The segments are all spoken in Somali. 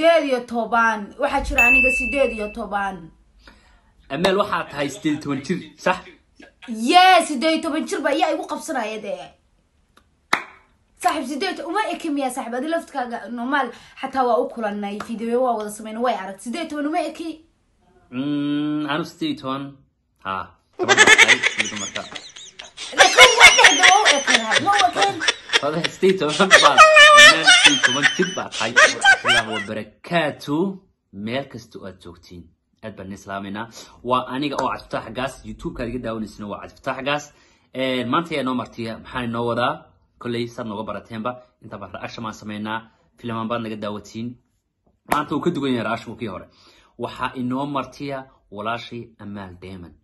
ديديو توبان waxaa jira aniga 18 أمال waxaad tahay 18 jir صح yes 18 jir ba yaa igu qabsanaya de صاحب 18 uma ekim ya صاحب adi laftkaaga normal حتى waa u kulanay video waa wada sameeyay way arag 18 uma eki أنا 18 ها طبعا هاي marka laakiin waxa dhow ekin ma wakin هذا 18 بعد 18 jir baa tahay Allah wa barakatuh meel kasto aad joogtiin aad baan islaamina waa aniga oo Cabdi Fataax Gaas YouTube ka iga daawaneysna waa Cabdi Fataax Gaas maanta ayaa noo martiya maxaan noo wadaa kulay sad nooga barateenba inta baa ra'aasha ma sameynaa filmaan baan naga daawatiin maanta uu ka dugan yahay ra'aashkii hore waxa inoo martiya walaashii Amaal Deeman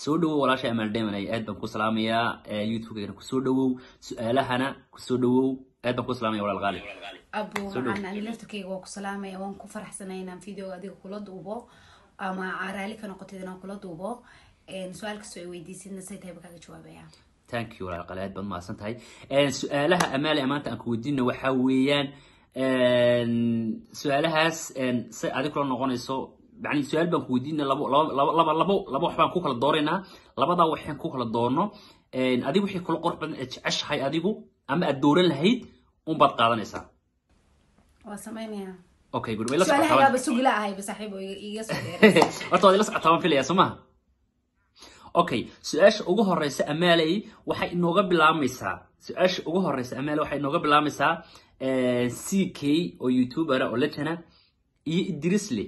soo dhawow walaashii Amaal Deeman ay aad baan ku salaamayaa YouTube-geena ku soo dhawow su'aalahana ku soo dhawow aad baan ku salaamayaa walaal qaali أبو أنا لفتكي وكسلامة وانكو فرح سنين فيديو هذه كله دوبه أما عرالي كانوا قتيدنا كله دوبه سؤالك سوي دي سن نسيت هاي بكاك جوابه يعني. Thank you ولا قلاد بن ما سنت هاي سؤالها أمال أمانة أنكو دينا وحويان سؤالها هذا كله نقول إنسو يعني سؤال بنكو دينا لبو حبان كوكل الدورنا لبضا وحين كوكل الدورنا أديبو حي كل قرب أش هاي أديبو أما الدور الهيد ومبط قادنا إسا وسمعني اوكي قول ولا سؤال هذا بس لا هاي بصاحبه يقصد horta la socotaan filaya Soomaa okay su'aasha ugu horeysa Amaalay waxay inooga bilaamaysaa su'aasha ugu horeysa Amaalay waxay inooga bilaamaysaa CK oo YouTuber oo lajana iyo Idrisle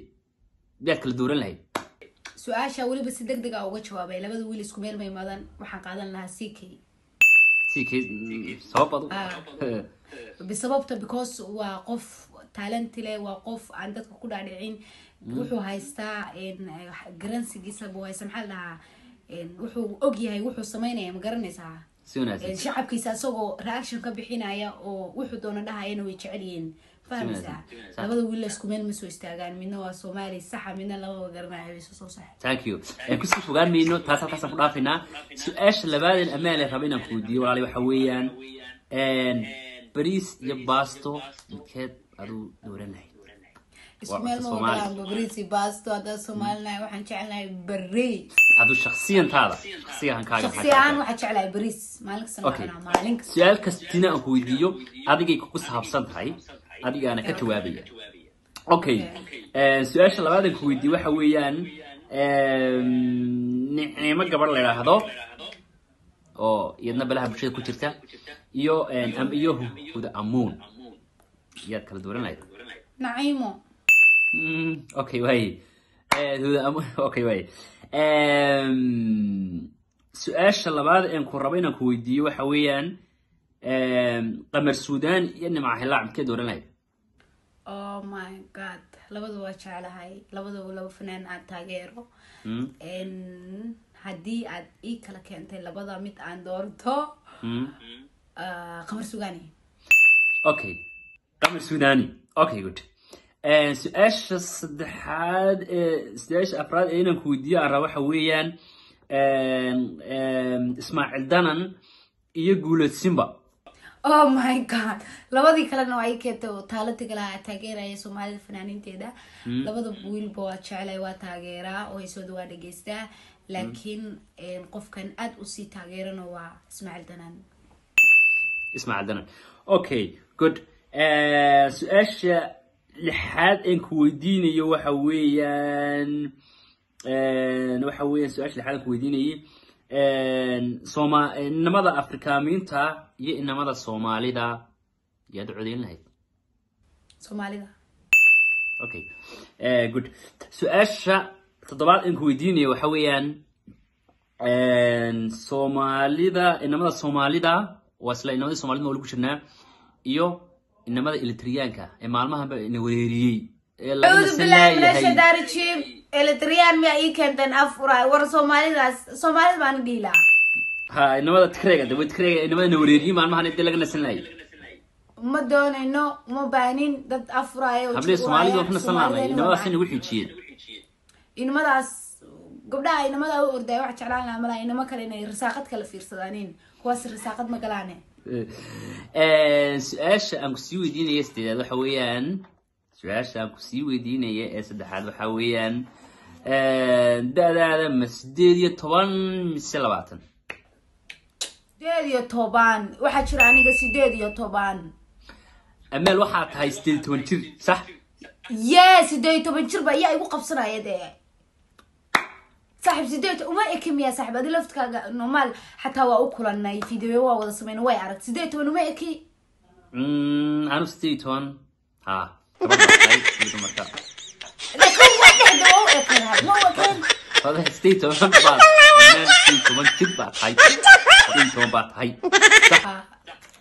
dad kala dooran lahayd su'aasha wali bas degdeg ah uga jawaabay labada wiil isku meel ma imaadaan waxaan qaadan lahaa CK sabab بسببته because وقف talent له وقف عندك كل عارفين وحو هايستا إن جرانس جيسب وهايسم حالها إن وحو أجي وحو سمينة مقرنسها إن شعب كيسا سووا reaction كبحين عيا وحو دونا ده هاي نوي تعلين فاهمسها لبعض ولا سكمل مسوي استعجان منه سومالي صح منه لو قرنا عيسو صح thank you كنت فوقان منه تاسع فضافنا سؤال لبعض الأمال ربنا كودي وعلي وحويان بريس يباستو كد أدو دورنا اسمه ما بريس يباستو هذا سومالنا وحن شعلنا بري هذا شخصيا هذا شخصيا هنكاجا شخصيا وحن شعلنا بريس مالك سمعنا مالك سؤال كستينا أكويديو أديك يكوس حبسان هاي أديك أنا كتوابية أوكي سؤال شلون بعد أكويديو حويان نعمة قبل لا هذا أو يدنا بلها بشيء كتيرته يو أم يوه هذا أمون يا كلا دورنا هاي نعيمو أوكي واي هذا أمون أوكي واي سؤال شلون بعد إن كربينا كويديو حويان قمر السودان يعني مع هلاعب كده دورنا هاي Oh my god labadu waa jecelahay labadu laba fanaan aan taageero haddii aad ii kala keentay labada mid aan doorto qamar sugaani okay qamar sugaani okay good su'aasha saddexaad su'aasha afraad ee inaan ku weydiiyo aan rabo waxa weeyaan Ismaaciil Danan iyo Guulad Simba oh my god labadii kalena waa ay keento taalada kala taageeraya Soomaalida fanaaniinteeda labada wiilba waa jeclay waa taageeraa oo soo dhawaad dhageystaa laakiin qofkan aad u sii taageerana waa Ismaaciil Danan okay good su'aasha lixaad aan ku weydiinayo waxa weeyaan su'aasha lixaad aan ku weydiinayo inamada Afrikaamiinta iyo inamada Soomaalida yaad codeyn lahayd Soomaalida okay good su'aasha toddobaad aan ku weydiinayo waxa weeyaan Soomaalida inamada Soomaalida wasla inamada Soomaalida oo lagu jirnaa iyo inamada Eritreanka ee maalmahanba in weerariyay ee laga sameeyay Eritrean ma ay keentan afura war Soomaalida baan dhiila ها إنما تكريجة ده بتكريجة إنما نوريدي ما المهنة دي لقنا سنلاي ما دون إنه ما بانين ضد أفراي قبل الصومالي وإحنا صنعنا إنما أصلا وحي تشيل إنما داس قبلها إنما دا أردي واحد شعلنا ملا إنما كلنا رساقات كلا في رصدانين كواس رساقات ما قلانه سؤال أنكسيو دين يستي هذا حويان su-aashaan kusii weydiinaya ee saddexaad waxaa weeyaan da-daada ma 18 mise 20 18 waxaa jira aniga 18 amaal waxaa tahay 18 jir sax yes 18 jir ba ayaa igu qabsanaya dee صاحب سيديت وما إكيم يا صاحب هذه لفت كا نورمال حتى وأكلنا فيديو وهذا سمينا ويا عرفت سيديت وما إكي أنا سيديتون ها طبعا هاي بدو مرتا لكن واحد هو إكل هذا ما هو كان هذا سيديتون بعد أنا سيديتون كذب بعد هاي سيديتون بعد هاي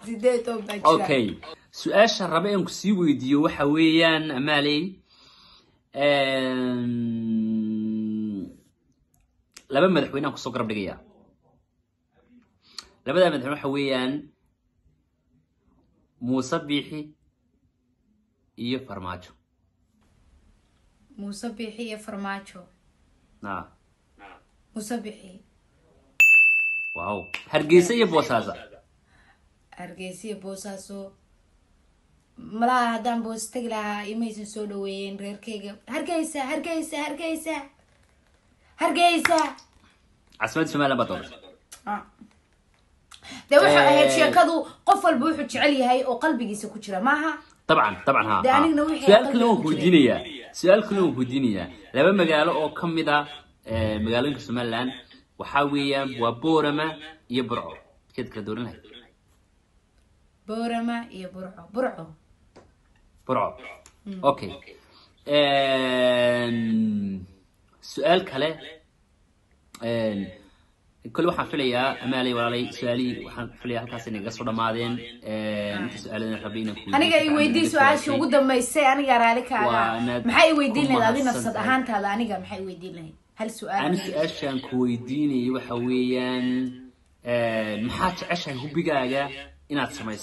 سيديتون بعد أوكي سؤال شربي يوم كسي فيديو حويان أمالي laba madaxweynaha ku soo garab dhigaya labada madaxweyne waxa weeyaan Muuse Biixi iyo Farmaajo Muuse Biixi iyo Farmaajo Muuse Biixi wow Hargeysa iyo Boosaaso Hargeysa iyo Boosaaso malaha hadaan boos tagi lahaa imaysan soo dhaweeyeen reerkayga Hargeysa هرجيسة عاصمة شمال بطل ده واحد هاد شيكادو قفل بوحو تشعلي هاي وقلبي جيسو كتيرة معها طبعا ها سؤال كلهم بودينية لما مقالوا أو كم ده مقالين كشمال لان وحاوية وبورما يبرعو كده كدورين هاي بورما برعو أوكي سؤال كله كل واحد فيليا أمالي ولا سؤالي واحد فيليا هالكاسين قصر مادين أنت سؤالنا ربينا كله أنا جاي ويدي سؤال شو قدام ما يصير أنا جا رالك محي ويدي لي لابين نفس هانت هذا أنا جا محي ويدي لي هل سؤال أنا سؤال شان كويديني وحويا محاج عشان هو بيجاجا إن أتسمع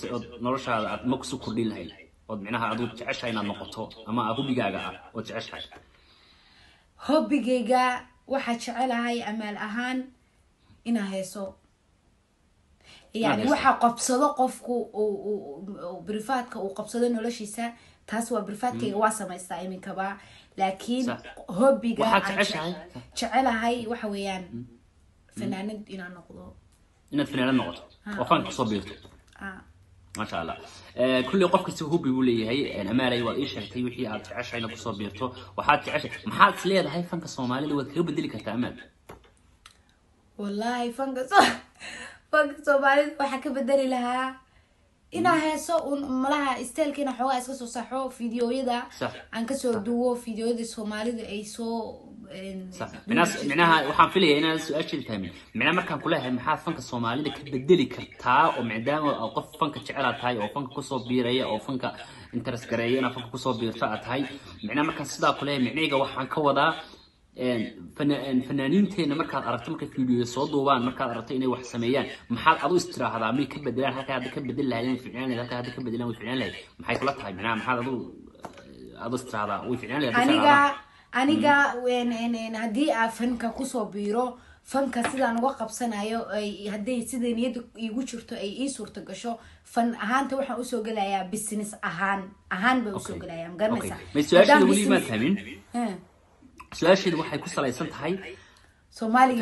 نرش هذا مقصود كل هاي ومعناها عدو تعيش هاي نقطة أما هو بيجاجا وتعيش هاي hobbigayga waxa jecelahay amal ahaan ina heeso yani waxa qabsado qofku oo brifaadka uu qabsado noloshiisa taas waa brifaadkayga waa sameystaa iminka ba laakiin hobbiga jecelahay waxa weeyaan fanaanad ina noqdo oo fan ku soo biirto ما شاء الله كل قف كسي هو بيقول لي هي انا ما لي وايش شفتي وحي عاد تعشى انا كسو بيرتو وحاد تعشى ما حاد ليده هاي فنك الصومالي ود كيو بدلي كرت امل والله فنك الصومالي waxa ka bedeli lahaa ina heeso malaha isteelkina xogaa iska soo saxo fiidiyoyada aan ka soo duwo fiidiyoyada Soomaalida ay soo معناها waxaan filayaa inaan su'aasha fahmin macna markaan ku leeyahay maxaa fanka Soomaalida ka bedeli kartaa oo maadaama qof fanka jecel tahay oo fanka ku soo biiraya oo fanka interest gareeyana fanka ku soo biirta tahay macna markaan sidaa ku leeyahay macniga waxaan ka wadaa fanaaniinteena markaad aragto marka fiidiyo soo duubaan markaad aragto inay wax sameeyaan maxaad adu istiraahdaa mid ka bedelaan halka hadda ka bedel lahayn fiicnaan halka hadda ka bedelaan way fiicnaan lahayn maxay kula tahay macna maxaad adu istiraahdaa way fiicnaan lahayn aniga haddii aan fanka kusoo biiro fanka sidaan uga qabsanayo hadday sida niyad igu jirto ay ii suurto gasho fan ahaanta waxaan usoo gelayaa business ahaan baa usoo gelayaa magaranaysaa su'aashada weli ma fahmin su'aashada waxay ku salaysan tahay Soomaaliga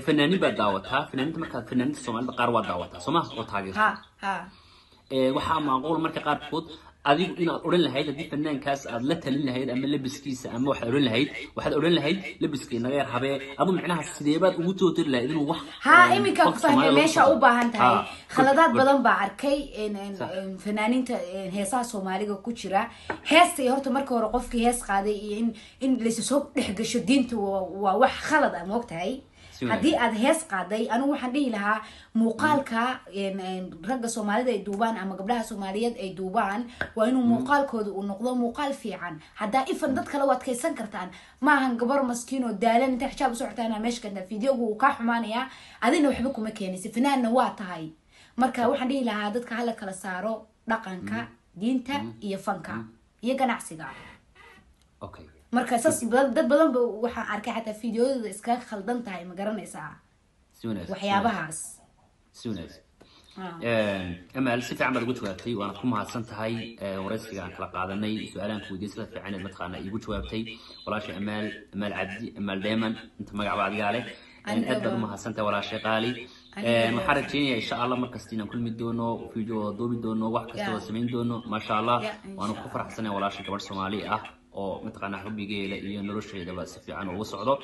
fanaaniin baa daawataa fanaaniinta markaad fanaaniinta Soomaalida qaar waa daawataa Soomaa oo taageerta waxaa macquul marka qaarkood adigu inaad oran lahayd hadii fanaankaas aad la talin lahayd ama labiskiisa ama waxaad oran lahayd labiskii naga yar habee adu macnaha sideebaad ugu tootiri lahayd inuu wax imika ku fahmay meesha u baahan tahay khaladaad badan baa arkay fanaaniinta heesaha Soomaaliga ku jira heestay horta marka hore qofkii hees qaaday iyo in la soo dhexgasho diinta waa wax khalad ah moogtahay haddii aad hees qaaday anigu waxaan dhihi lahaa muuqaalka ragga Soomaalida ay duubaan ama gabdhaha Soomaaliyeed ay duubaan waa inuu muuqaalkooda uu noqdo muuqaal fiican haddaa ifan dad kale waad kaysan kartaan maahan gabar maskiin oo daalan inta xijaab u socotaana meesha kanta fiidiyogu uu ka xumaanaya adina waxba kuma keenaysa fanaanna waa tahay marka waxaan dhihi lahaa dadka hala kala saaro dhaqanka diinta iyo fanka iyo ganacsiga okay marka saas dad badan waxaan arkay xataa fiidiyooda iska khaldan tahay ma garanaysaa waxyaabahaas أما السفة عمل قلت وابتي وأنا كم هالسنتهاي ورئيسي عن كلا قاعدني سؤالان كودي سلف في عين المتقنة يقول وابتي ولا شيء أمال عبدي أمال دائما أنت ما قاعد عليه أدبر ما هالسنتة ولا شيء قالي محرجين إن شاء الله مركزتنا كل مدونه فيديو دوبي دونه واحد كتير سمين دونه ما شاء الله وأنا كفر حسنة ولا شيء كبر سومالي أو متقنة حبي جي لا ينرش إذا بس في عنه وصعده